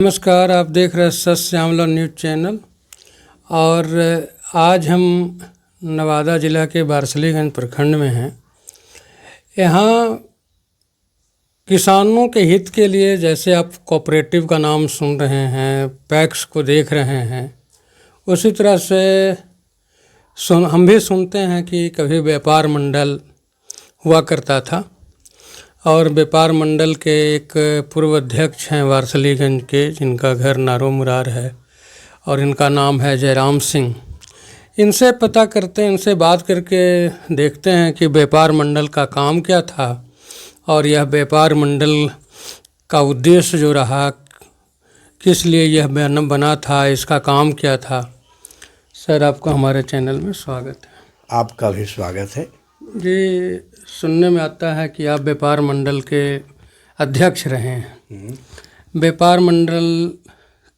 नमस्कार, आप देख रहे हैं सच श्यामला न्यूज़ चैनल। और आज हम नवादा ज़िला के बारसलीगंज प्रखंड में हैं। यहाँ किसानों के हित के लिए, जैसे आप कोऑपरेटिव का नाम सुन रहे हैं, पैक्स को देख रहे हैं, उसी तरह से हम भी सुनते हैं कि कभी व्यापार मंडल हुआ करता था। और व्यापार मंडल के एक पूर्व अध्यक्ष हैं वारसलीगंज के, जिनका घर नारो मुरार है और इनका नाम है जयराम सिंह। इनसे पता करते हैं, इनसे बात करके देखते हैं कि व्यापार मंडल का काम क्या था और यह व्यापार मंडल का उद्देश्य जो रहा, किस लिए यह बना था, इसका काम क्या था। सर, आपका हमारे चैनल में स्वागत है। आपका भी स्वागत है जी। सुनने में आता है कि आप व्यापार मंडल के अध्यक्ष रहे हैं। व्यापार मंडल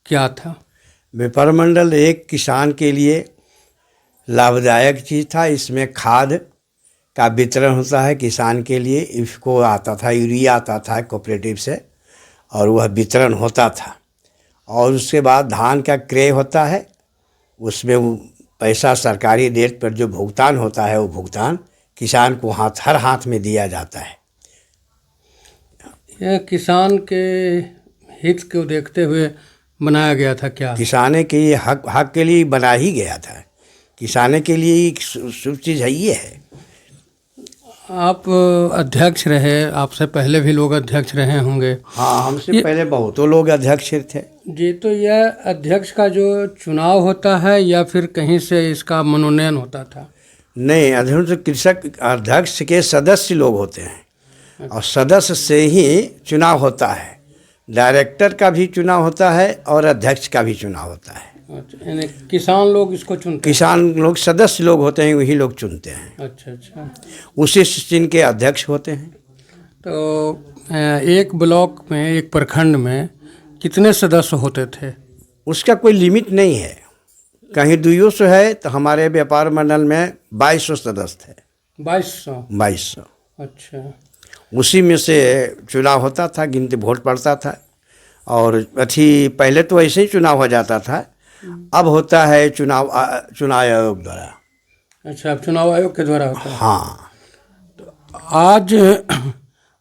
क्या था? व्यापार मंडल एक किसान के लिए लाभदायक चीज़ था। इसमें खाद का वितरण होता है किसान के लिए। इसको आता था, यूरिया आता था कोऑपरेटिव से, और वह वितरण होता था। और उसके बाद धान का क्रय होता है, उसमें वो पैसा सरकारी रेट पर जो भुगतान होता है, वो भुगतान किसान को हर हाथ में दिया जाता है। यह किसान के हित को देखते हुए बनाया गया था क्या? किसाने के लिए हक के लिए बना ही गया था। किसाने के लिए एक शुभ चीज़ है ये है। आप अध्यक्ष रहे, आपसे पहले भी लोग अध्यक्ष रहे होंगे। हाँ, हमसे पहले बहुतों लोग अध्यक्ष थे जी। तो यह अध्यक्ष का जो चुनाव होता है या फिर कहीं से इसका मनोनयन होता था? नहीं, अध्यक्ष तो कृषक अध्यक्ष के सदस्य लोग होते हैं और सदस्य से ही चुनाव होता है। डायरेक्टर का भी चुनाव होता है और अध्यक्ष का भी चुनाव होता है। अच्छा, यानी किसान लोग इसको चुनते हैं? किसान लोग सदस्य लोग होते हैं, वही लोग चुनते हैं। अच्छा। उसी चिन्ह के अध्यक्ष होते हैं। तो एक ब्लॉक में, एक प्रखंड में कितने सदस्य होते थे? उसका कोई लिमिट नहीं है। कहीं 200 है तो हमारे व्यापार मंडल में 2200 सदस्य थे। 2200। अच्छा। उसी में से चुनाव होता था, गिनती वोट पड़ता था। और पहले तो ऐसे ही चुनाव हो जाता था, अब होता है चुनाव आयोग द्वारा। अच्छा, अब चुनाव आयोग के द्वारा होता है। हाँ। तो आज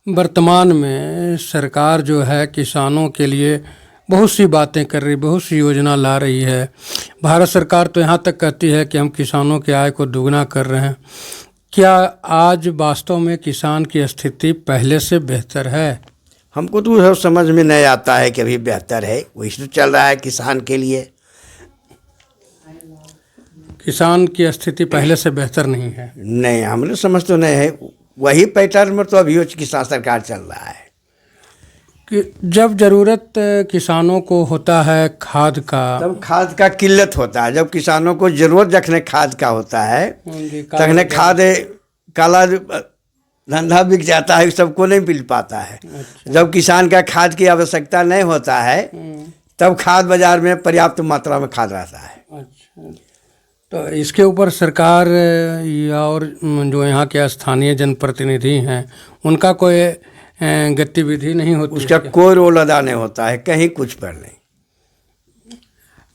वर्तमान में सरकार जो है किसानों के लिए बहुत सी बातें कर रही, बहुत सी योजना ला रही है। भारत सरकार तो यहाँ तक कहती है कि हम किसानों की आय को दुगना कर रहे हैं। क्या आज वास्तव में किसान की स्थिति पहले से बेहतर है? हमको तो सब समझ में नहीं आता है कि अभी बेहतर है। वही तो चल रहा है किसान के लिए। किसान की स्थिति पहले से बेहतर नहीं है? नहीं, हमने समझ तो नहीं है। वही पैटर्न में तो अभी किसान सरकार चल रहा है कि जब ज़रूरत किसानों को होता है खाद का, तब खाद का किल्लत होता है। जब किसानों को ज़रूरत जखने खाद का होता है, तखने खाद काला धंधा बिक जाता है, सबको नहीं मिल पाता है। अच्छा। जब किसान का खाद की आवश्यकता नहीं होता है, तब खाद बाजार में पर्याप्त मात्रा में खाद रहता है। अच्छा। तो इसके ऊपर सरकार और जो यहाँ के स्थानीय जनप्रतिनिधि हैं, उनका कोई गतिविधि नहीं होती? उसका कोई रोल अदा नहीं होता है, कहीं कुछ पर नहीं।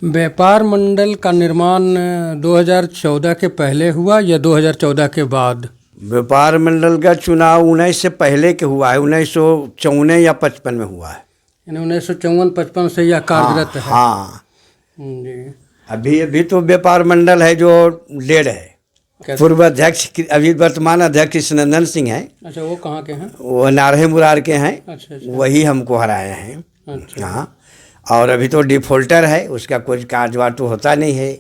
व्यापार मंडल का निर्माण 2014 के पहले हुआ या 2014 के बाद? व्यापार मंडल का चुनाव 19 से पहले के हुआ है। 1954 या 55 में हुआ है। यानी 1954-55 से यह कार्यरत है। हाँ जी। अभी तो व्यापार मंडल है जो डेढ़ है। पूर्व अध्यक्ष, अभी वर्तमान अध्यक्ष कृष्णनंदन सिंह हैं। अच्छा, वो कहाँ के हैं? वो नारे मुरार के हैं। अच्छा। वही हमको हराए हैं। अच्छा। हाँ। और अभी तो डिफॉल्टर है, उसका कोई कारोबार तो होता नहीं है।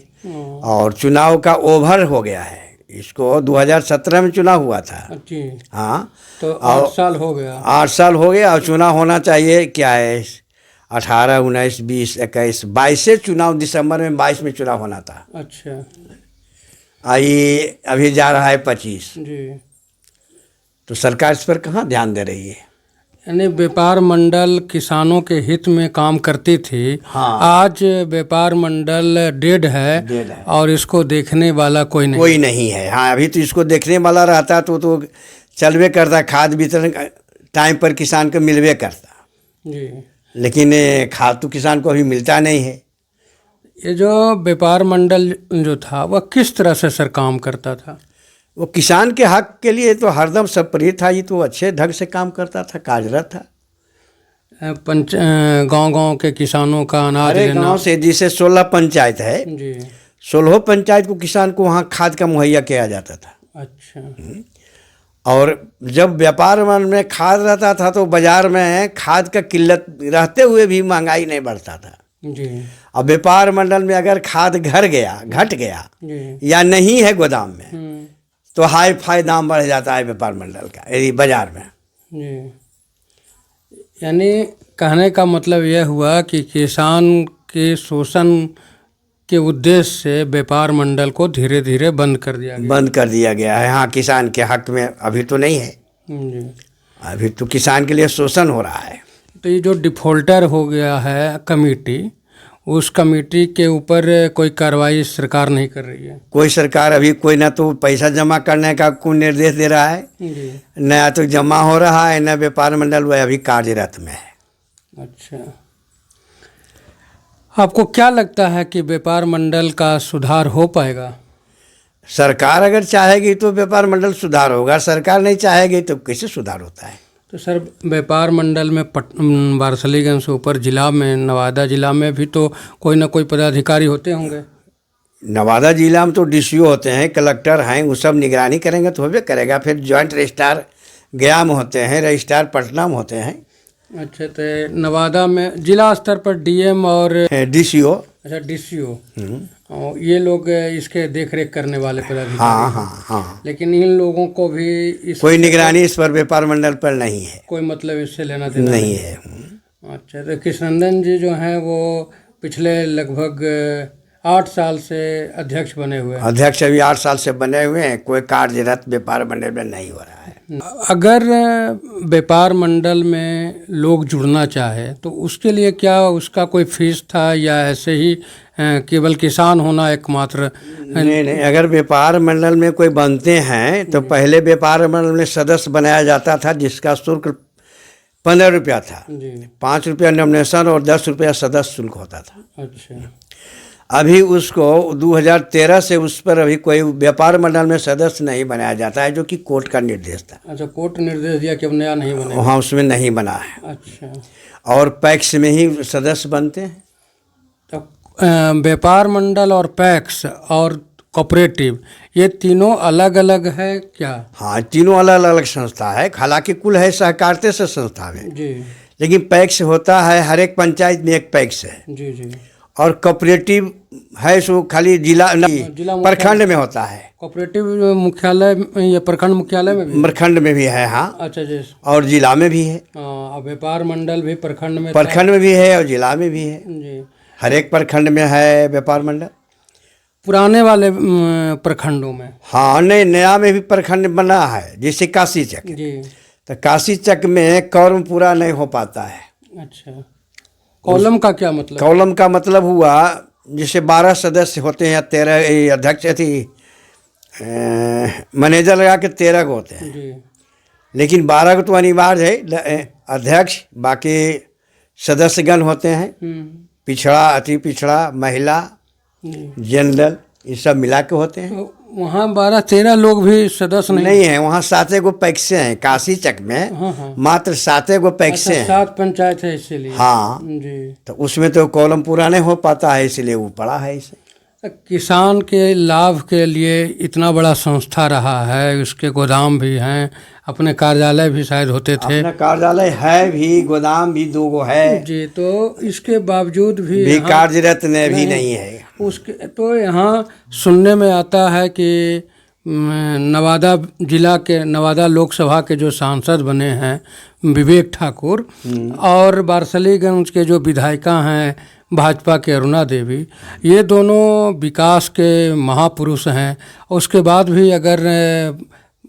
और चुनाव का ओवर हो गया है। इसको 2017 में चुनाव हुआ था। अच्छा। हाँ, तो 8 साल हो गया। 8 साल हो गया। और चुनाव होना चाहिए क्या है, 18, 19, 20, 21, 22 से चुनाव, दिसंबर में 22 में चुनाव होना था। अच्छा। अभी जा रहा है 25 जी। तो सरकार इस पर कहाँ ध्यान दे रही है? यानी व्यापार मंडल किसानों के हित में काम करती थी। हाँ। आज व्यापार मंडल डेड है और इसको देखने वाला कोई नहीं है। हाँ, अभी तो इसको देखने वाला रहता तो चलवे करता। खाद वितरण टाइम पर किसान को मिलवे करता। जी। लेकिन खाद तो किसान को अभी मिलता नहीं है। ये जो व्यापार मंडल जो था वह किस तरह से सर काम करता था? वो किसान के हक के लिए तो हरदम सब प्रेरित था, ये तो अच्छे ढंग से काम करता था, कार्यरत था। गांव-गांव के किसानों का अनाज अरे लेना। गांव से जैसे 16 पंचायत है, जी। 16 पंचायत को किसान को वहाँ खाद का मुहैया किया जाता था। अच्छा। और जब व्यापार मंडल में खाद रहता था तो बाजार में खाद का किल्लत रहते हुए भी महंगाई नहीं बढ़ता था। जी। अब व्यापार मंडल में अगर खाद घट गया जी। या नहीं है गोदाम में तो हाई फाई दाम बढ़ जाता है व्यापार मंडल का, यदि बाजार में। जी। यानी कहने का मतलब यह हुआ कि किसान के शोषण के उद्देश्य से व्यापार मंडल को धीरे धीरे बंद कर दिया गया। बंद कर दिया गया है। हाँ, किसान के हक में अभी तो नहीं है। जी। अभी तो किसान के लिए शोषण हो रहा है। तो ये जो डिफ़ॉल्टर हो गया है कमेटी, उस कमेटी के ऊपर कोई कार्रवाई सरकार नहीं कर रही है? कोई सरकार अभी कोई ना तो पैसा जमा करने का कोई निर्देश दे रहा है, जी। नया तो जमा हो रहा है, न व्यापार मंडल वह अभी कार्यरत में है। अच्छा। आपको क्या लगता है कि व्यापार मंडल का सुधार हो पाएगा? सरकार अगर चाहेगी तो व्यापार मंडल सुधार होगा, सरकार नहीं चाहेगी तो कैसे सुधार होता है? तो सर व्यापार मंडल में वारसलीगंज से ऊपर जिला में, नवादा जिला में भी तो कोई ना कोई पदाधिकारी होते होंगे। नवादा जिला में तो डीसीओ होते हैं, कलेक्टर हैं, वो सब निगरानी करेंगे तो होबे करेगा। फिर जॉइंट रजिस्ट्रार गया में होते हैं, रजिस्ट्रार पटना में होते हैं। अच्छा, तो नवादा में जिला स्तर पर डीएम और डीसीओ। अच्छा, डीसीओ, और ये लोग इसके देख रेख करने वाले पदाधिकारी। हाँ हाँ हाँ। लेकिन इन लोगों को भी इस कोई निगरानी इस पर व्यापार मंडल पर नहीं है, कोई मतलब इससे लेना देना नहीं है। अच्छा, तो कृष्णनंदन जी जो हैं वो पिछले लगभग 8 साल से अध्यक्ष बने हुए हैं। अध्यक्ष अभी 8 साल से बने हुए हैं, कोई कार्यरत व्यापार मंडल में नहीं हो रहा है। अगर व्यापार मंडल में लोग जुड़ना चाहे तो उसके लिए क्या उसका कोई फीस था या ऐसे ही केवल किसान होना एकमात्र? नहीं, अगर व्यापार मंडल में कोई बनते हैं तो पहले व्यापार मंडल में सदस्य बनाया जाता था, जिसका शुल्क 15 रुपया था। जी। 5 रुपया नॉमिनेशन और 10 रुपया सदस्य शुल्क होता था। अच्छा। अभी उसको 2013 से उस पर अभी कोई व्यापार मंडल में सदस्य नहीं बनाया जाता है, जो कि कोर्ट का निर्देश था। अच्छा, कोर्ट निर्देश दिया कि अब नया नहीं बनेगा। वहाँ उसमें नहीं बना है। अच्छा। और पैक्स में ही सदस्य बनते हैं। तो व्यापार मंडल और पैक्स और कोऑपरेटिव ये तीनों अलग अलग है क्या? हाँ, तीनों अलग अलग संस्था है, हालांकि कुल है सहकारिता से संस्था में। जी। लेकिन पैक्स होता है, हर एक पंचायत में एक पैक्स है। जी। जी। और कोऑपरेटिव है सो खाली जिला प्रखंड में होता है। कोऑपरेटिव मुख्यालय या प्रखंड मुख्यालय में भी? प्रखंड में भी है, हाँ। अच्छा जी। और जिला में भी है। अब व्यापार मंडल भी प्रखंड में प्रखंड में भी है और जिला में भी है। जी। हर एक प्रखंड में है व्यापार मंडल। पुराने वाले प्रखंडों में? हाँ, नहीं, नया में भी प्रखंड बना है, जैसे काशी चक। जी। तो काशी चक में कॉलम पूरा नहीं हो पाता है। अच्छा, कॉलम का क्या मतलब? कॉलम का मतलब हुआ जैसे 12 सदस्य होते हैं या 13 अध्यक्ष थी, मैनेजर लगा के 13 को होते हैं। जी। लेकिन 12 को तो अनिवार्य है, अध्यक्ष, बाकी सदस्यगण होते हैं, पिछड़ा, अति पिछड़ा, महिला, जनरल, ये सब मिला के होते हैं। तो वहाँ 12-13 लोग भी सदस्य नहीं है, वहाँ 7 गो पैक्से हैं काशी चक में। हाँ। मात्र 7 गो पैक्से हैं। 7 पंचायत है इसीलिए। हाँ। जी। तो उसमें तो कॉलम पूरा नहीं हो पाता है, इसलिए वो पड़ा है इसे। किसान के लाभ के लिए इतना बड़ा संस्था रहा है, उसके गोदाम भी हैं, अपने कार्यालय भी शायद होते थे। अपना कार्यालय है भी, गोदाम भी 2 गो है जी। तो इसके बावजूद भी कार्यरत नहीं है उसके। तो यहाँ सुनने में आता है कि नवादा जिला के, नवादा लोकसभा के जो सांसद बने हैं विवेक ठाकुर, और वारसलीगंज के जो विधायिका हैं भाजपा के अरुणा देवी, ये दोनों विकास के महापुरुष हैं। उसके बाद भी अगर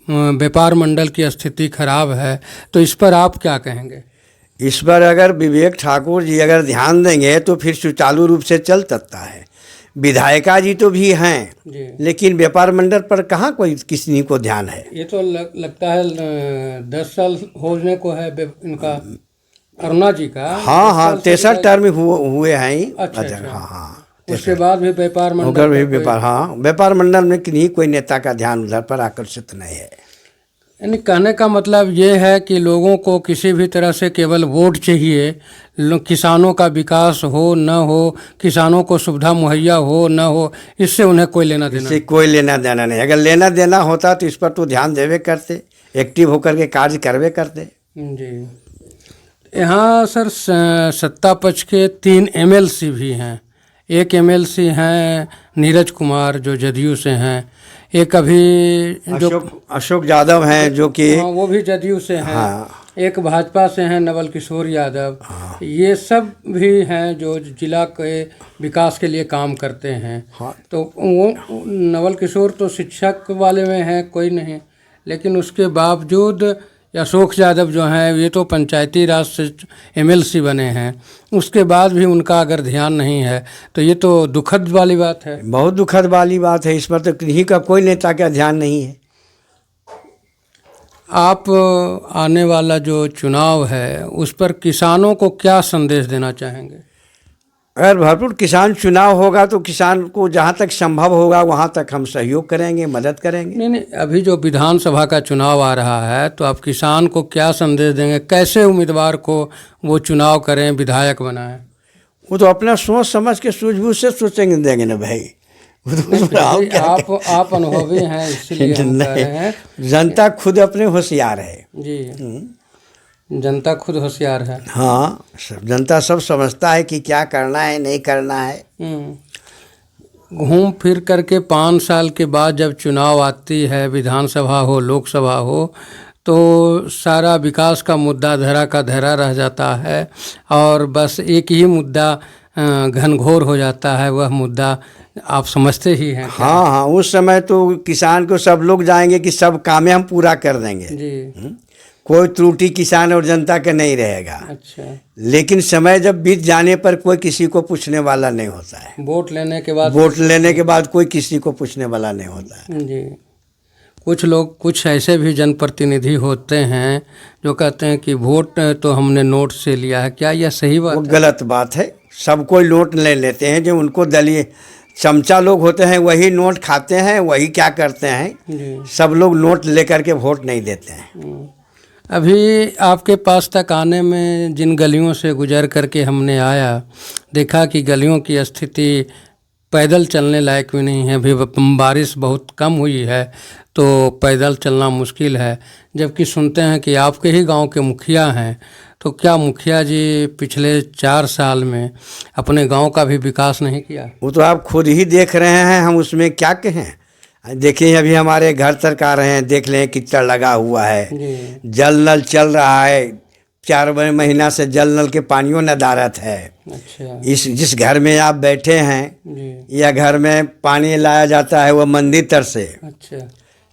व्यापार मंडल की स्थिति खराब है तो इस पर आप क्या कहेंगे? इस पर अगर विवेक ठाकुर जी अगर ध्यान देंगे तो फिर सुचारू रूप से चल सकता है। विधायिका जी तो भी हैं, लेकिन व्यापार मंडल पर कहाँ कोई किसी को ध्यान है। ये तो लगता है 10 साल होने को है इनका अरुणा जी का हाँ हाँ 63 टर्म हुए हैं ही। अच्छा, अध्यक्ष, अच्छा। हाँ हाँ। उसके बाद भी व्यापार होकर मंडल भी का कोई- व्यापार, हाँ व्यापार मंडल में किन्हीं कोई नेता का ध्यान उधर पर आकर्षित नहीं है। यानी कहने का मतलब ये है कि लोगों को किसी भी तरह से केवल वोट चाहिए, किसानों का विकास हो न हो, किसानों को सुविधा मुहैया हो न हो, इससे उन्हें कोई लेना देना इससे कोई लेना देना नहीं। अगर लेना देना होता तो इस पर तो ध्यान देवे करते, एक्टिव होकर के कार्य करवे करते। नहीं। जी, यहाँ सर सत्ता पक्ष के 3 एमएलसी भी हैं। एक एमएलसी हैं नीरज कुमार जो जदयू से हैं, एक अभी जो अशोक यादव हैं जो कि हाँ वो भी जदयू से हैं, हाँ। एक भाजपा से हैं नवल किशोर यादव। ये सब भी हैं जो जिला के विकास के लिए काम करते हैं। हाँ। तो वो नवल किशोर तो शिक्षक वाले में हैं, कोई नहीं, लेकिन उसके बावजूद अशोक यादव जो हैं ये तो पंचायती राज से एमएलसी बने हैं, उसके बाद भी उनका अगर ध्यान नहीं है तो ये तो दुखद वाली बात है। बहुत दुखद वाली बात है। इस पर तो किन्हीं का कोई नेता का ध्यान नहीं है। आप आने वाला जो चुनाव है उस पर किसानों को क्या संदेश देना चाहेंगे? अगर भरपूर किसान चुनाव होगा तो किसान को जहाँ तक संभव होगा वहाँ तक हम सहयोग करेंगे, मदद करेंगे। नहीं, अभी जो विधानसभा का चुनाव आ रहा है तो आप किसान को क्या संदेश देंगे, कैसे उम्मीदवार को वो चुनाव करें, विधायक बनाएं? वो तो अपना सोच समझ के सूझबूझ से सोचेंगे, देंगे ना भाई। वो तो आप अनुभवी हैं इसलिए हम कह रहे हैं। जनता खुद अपने होशियार है जी, जनता खुद होशियार है। हाँ, जनता सब समझता है कि क्या करना है नहीं करना है। घूम फिर करके 5 साल के बाद जब चुनाव आती है, विधानसभा हो लोकसभा हो, तो सारा विकास का मुद्दा धरा का धरा रह जाता है और बस एक ही मुद्दा घनघोर हो जाता है। वह मुद्दा आप समझते ही हैं। हाँ हाँ, उस समय तो किसान को सब लोग जाएंगे कि सब कामें हम पूरा कर देंगे जी। कोई त्रुटि किसान और जनता का नहीं रहेगा। अच्छा, लेकिन समय जब बीत जाने पर कोई किसी को पूछने वाला नहीं होता है। वोट लेने के बाद कोई किसी को पूछने वाला नहीं होता है। जी। कुछ लोग, कुछ ऐसे भी जनप्रतिनिधि होते हैं जो कहते हैं कि वोट तो हमने नोट से लिया है। क्या यह सही बात वो है? गलत बात है। सब कोई नोट ले लेते हैं, जो उनको दलीय चमचा लोग होते हैं वही नोट खाते हैं, वही क्या करते हैं। जी। सब लोग नोट लेकर के वोट नहीं देते हैं। अभी आपके पास तक आने में जिन गलियों से गुजर करके हमने आया, देखा कि गलियों की स्थिति पैदल चलने लायक भी नहीं है। अभी बारिश बहुत कम हुई है तो पैदल चलना मुश्किल है। जबकि सुनते हैं कि आपके ही गांव के मुखिया हैं, तो क्या मुखिया जी पिछले 4 साल में अपने गांव का भी विकास नहीं किया? वो तो आप खुद ही देख रहे हैं, हम उसमें क्या कहें। देखिए अभी हमारे घर तक आ रहे हैं, देख लें कीचड़ लगा हुआ है। जी। जल नल चल रहा है, 4 महीना से जल नल के पानियों नदारत है। अच्छा। जिस घर में आप बैठे हैं जी। या घर में पानी लाया जाता है वो मंदिर तर से। अच्छा,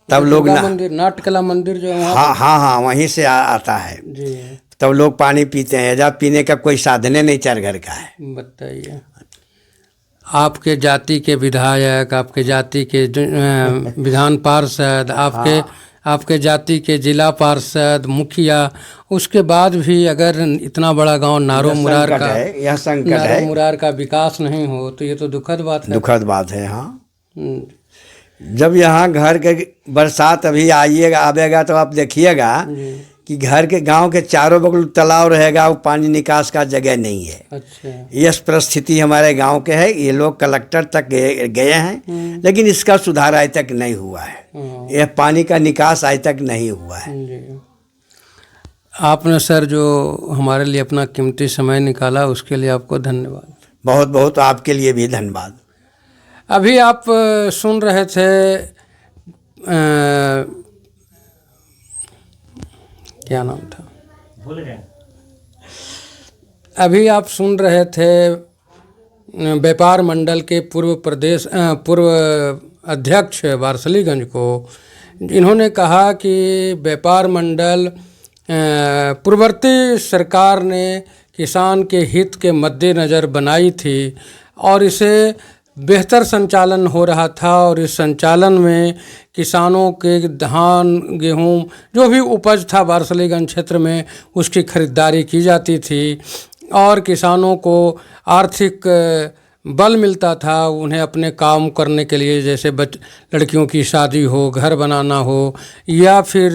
तब लोग मंदिर, नाटकला मंदिर जो है हाँ हाँ हाँ, वहीं से आता है। जी। तब लोग पानी पीते हैं। जब पीने का कोई साधने नहीं 4 घर का है। बताइए, आपके जाति के विधायक, आपके जाति के विधान पार्षद, आपके जाति के जिला पार्षद, मुखिया, उसके बाद भी अगर इतना बड़ा गांव नारो मुरार का विकास नहीं हो तो ये तो दुखद बात है। दुखद बात है। हाँ, जब यहाँ घर के बरसात अभी आवेगा तो आप देखिएगा कि घर के गांव के चारों बगल तालाब रहेगा, वो पानी निकास का जगह नहीं है। अच्छा। ये परिस्थिति हमारे गांव के है। ये लोग कलेक्टर तक गए हैं, लेकिन इसका सुधार आज तक नहीं हुआ है। यह पानी का निकास आज तक नहीं हुआ है। आपने सर जो हमारे लिए अपना कीमती समय निकाला उसके लिए आपको धन्यवाद। बहुत बहुत आपके लिए भी धन्यवाद। अभी आप सुन रहे थे क्या नाम था, भूल गए। अभी आप सुन रहे थे व्यापार मंडल के पूर्व अध्यक्ष वारसलीगंज को। इन्होंने कहा कि व्यापार मंडल पूर्ववर्ती सरकार ने किसान के हित के मद्देनज़र बनाई थी और इसे बेहतर संचालन हो रहा था और इस संचालन में किसानों के धान गेहूं जो भी उपज था वारसलीगंज क्षेत्र में उसकी खरीदारी की जाती थी और किसानों को आर्थिक बल मिलता था उन्हें अपने काम करने के लिए, जैसे लड़कियों की शादी हो, घर बनाना हो या फिर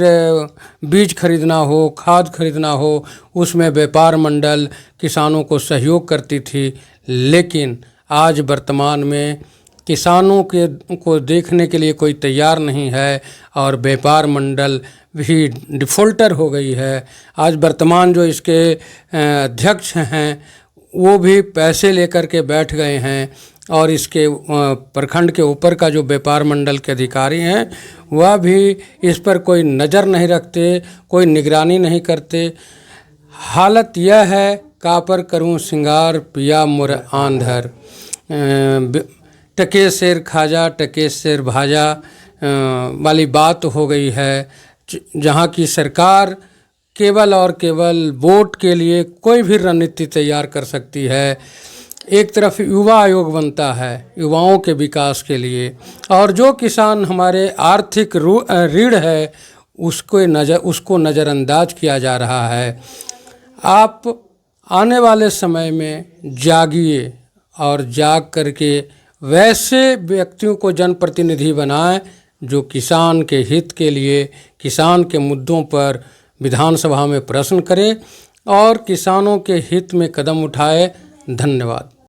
बीज खरीदना हो, खाद खरीदना हो, उसमें व्यापार मंडल किसानों को सहयोग करती थी। लेकिन आज वर्तमान में किसानों को देखने के लिए कोई तैयार नहीं है और व्यापार मंडल भी डिफ़ॉल्टर हो गई है। आज वर्तमान जो इसके अध्यक्ष हैं वो भी पैसे लेकर के बैठ गए हैं और इसके प्रखंड के ऊपर का जो व्यापार मंडल के अधिकारी हैं वह भी इस पर कोई नज़र नहीं रखते, कोई निगरानी नहीं करते। हालत यह है, कापर करूं सिंगार पिया मोर आंधर, टके शेर खाजा टके शेर भाजा वाली बात हो गई है, जहां की सरकार केवल और केवल वोट के लिए कोई भी रणनीति तैयार कर सकती है। एक तरफ युवा आयोग बनता है युवाओं के विकास के लिए और जो किसान हमारे आर्थिक रीढ़ है उसको नज़रअंदाज किया जा रहा है। आप आने वाले समय में जागिए और जाग करके वैसे व्यक्तियों को जनप्रतिनिधि बनाएं जो किसान के हित के लिए, किसान के मुद्दों पर विधानसभा में प्रश्न करे और किसानों के हित में कदम उठाए। धन्यवाद।